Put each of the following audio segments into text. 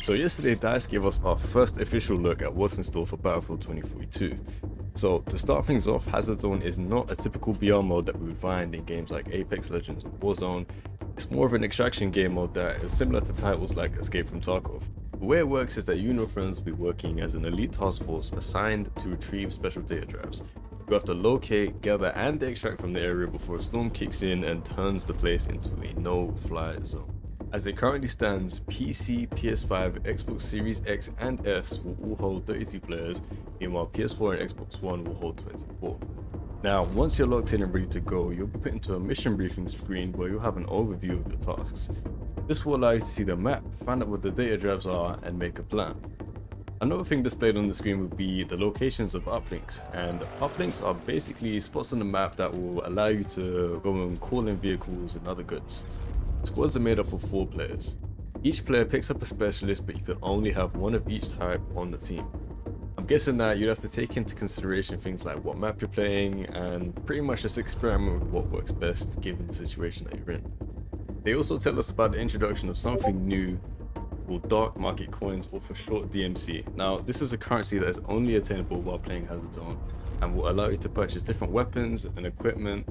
So yesterday DICE gave us our first official look at what's in store for Battlefield 2042. So to start things off, Hazard Zone is not a typical BR mode that we would find in games like Apex Legends or Warzone. It's more of an extraction game mode that is similar to titles like Escape from Tarkov. The way it works is that you and your friends will be working as an elite task force assigned to retrieve special data drives. You have to locate, gather and extract from the area before a storm kicks in and turns the place into a no-fly zone. As it currently stands, PC, PS5, Xbox Series X and S will all hold 32 players, meanwhile PS4 and Xbox One will hold 24. Now, once you're locked in and ready to go, you'll be put into a mission briefing screen where you'll have an overview of your tasks. This will allow you to see the map, find out what the data drives are, and make a plan. Another thing displayed on the screen would be the locations of uplinks, and uplinks are basically spots on the map that will allow you to go and call in vehicles and other goods. Squads are made up of 4 players. Each player picks up a specialist, but you can only have one of each type on the team. I'm guessing that you'd have to take into consideration things like what map you're playing and pretty much just experiment with what works best given the situation that you're in. They also tell us about the introduction of something new called Dark Market Coins, or for short DMC. Now, this is a currency that is only attainable while playing Hazard Zone and will allow you to purchase different weapons and equipment,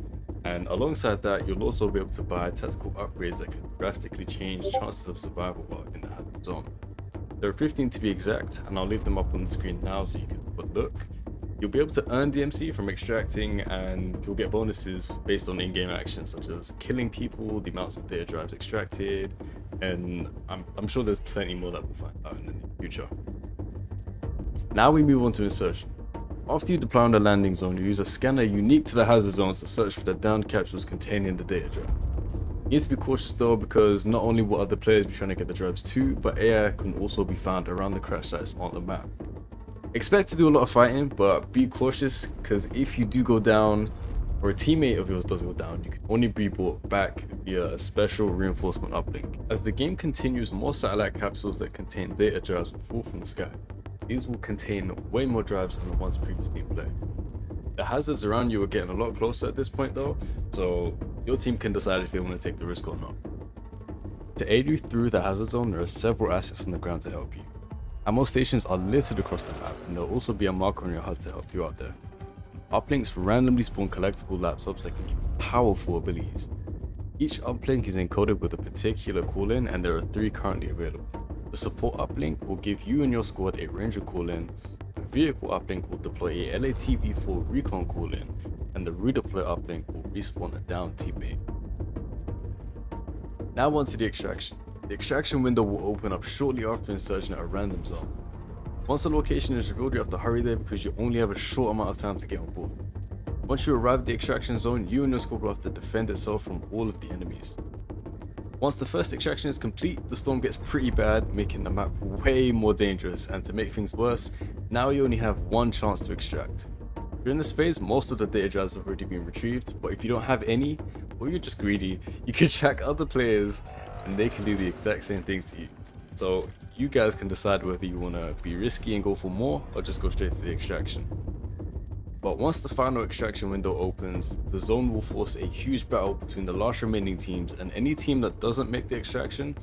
and alongside that you'll also be able to buy tactical upgrades that can drastically change chances of survival while in the Hazard Zone. There are 15 to be exact, and I'll leave them up on the screen now so you can have a look. You'll be able to earn DMC from extracting, and you'll get bonuses based on in-game actions such as killing people, the amounts of data drives extracted, and I'm sure there's plenty more that we'll find out in the near future. Now we move on to Insertion. After you deploy on the landing zone, you use a scanner unique to the Hazard Zone to search for the downed capsules containing the data drive. You need to be cautious though, because not only will other players be trying to get the drives too, but AI can also be found around the crash sites on the map. Expect to do a lot of fighting, but be cautious, because if you do go down, or a teammate of yours does go down, you can only be brought back via a special reinforcement uplink. As the game continues, more satellite capsules that contain data drives will fall from the sky. These will contain way more drives than the ones previously in play. The hazards around you are getting a lot closer at this point though, so your team can decide if they want to take the risk or not. To aid you through the Hazard Zone, there are several assets on the ground to help you. Ammo stations are littered across the map, and there will also be a marker on your HUD to help you out there. Uplinks randomly spawn collectible laptops that can give you powerful abilities. Each uplink is encoded with a particular call-in, and there are 3 currently available. The support uplink will give you and your squad a ranger call-in, the vehicle uplink will deploy a LATV4 recon call-in, and the redeploy uplink will respawn a downed teammate. Now on to the extraction. The extraction window will open up shortly after insertion at a random zone. Once the location is revealed, you have to hurry there because you only have a short amount of time to get on board. Once you arrive at the extraction zone, you and your squad will have to defend itself from all of the enemies. Once the first extraction is complete, the storm gets pretty bad, making the map way more dangerous, and to make things worse, now you only have one chance to extract. During this phase, most of the data drives have already been retrieved, but if you don't have any, or you're just greedy, you can track other players and they can do the exact same thing to you. So you guys can decide whether you want to be risky and go for more, or just go straight to the extraction. But once the final extraction window opens, the zone will force a huge battle between the last remaining teams, and any team that doesn't make the extraction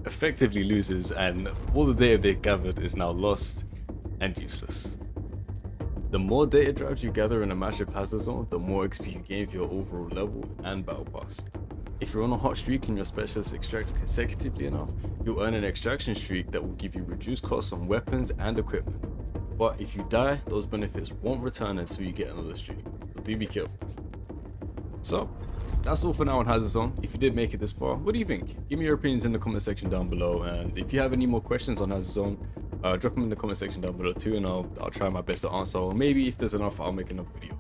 effectively loses, and all the data they gathered is now lost and useless. The more data drives you gather in a massive Hazard Zone, the more XP you gain for your overall level and battle pass. If you're on a hot streak and your specialist extracts consecutively enough, you'll earn an extraction streak that will give you reduced costs on weapons and equipment. But if you die, those benefits won't return until you get another streak, so do be careful. So, that's all for now on Hazard Zone. If you did make it this far, what do you think? Give me your opinions in the comment section down below, and if you have any more questions on Hazard Zone, drop them in the comment section down below too, and I'll try my best to answer, or maybe if there's enough, I'll make another video.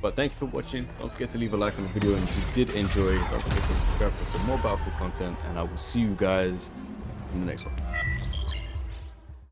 But thank you for watching. Don't forget to leave a like on the video, and if you did enjoy, don't forget to subscribe for some more Battlefield content, and I will see you guys in the next one.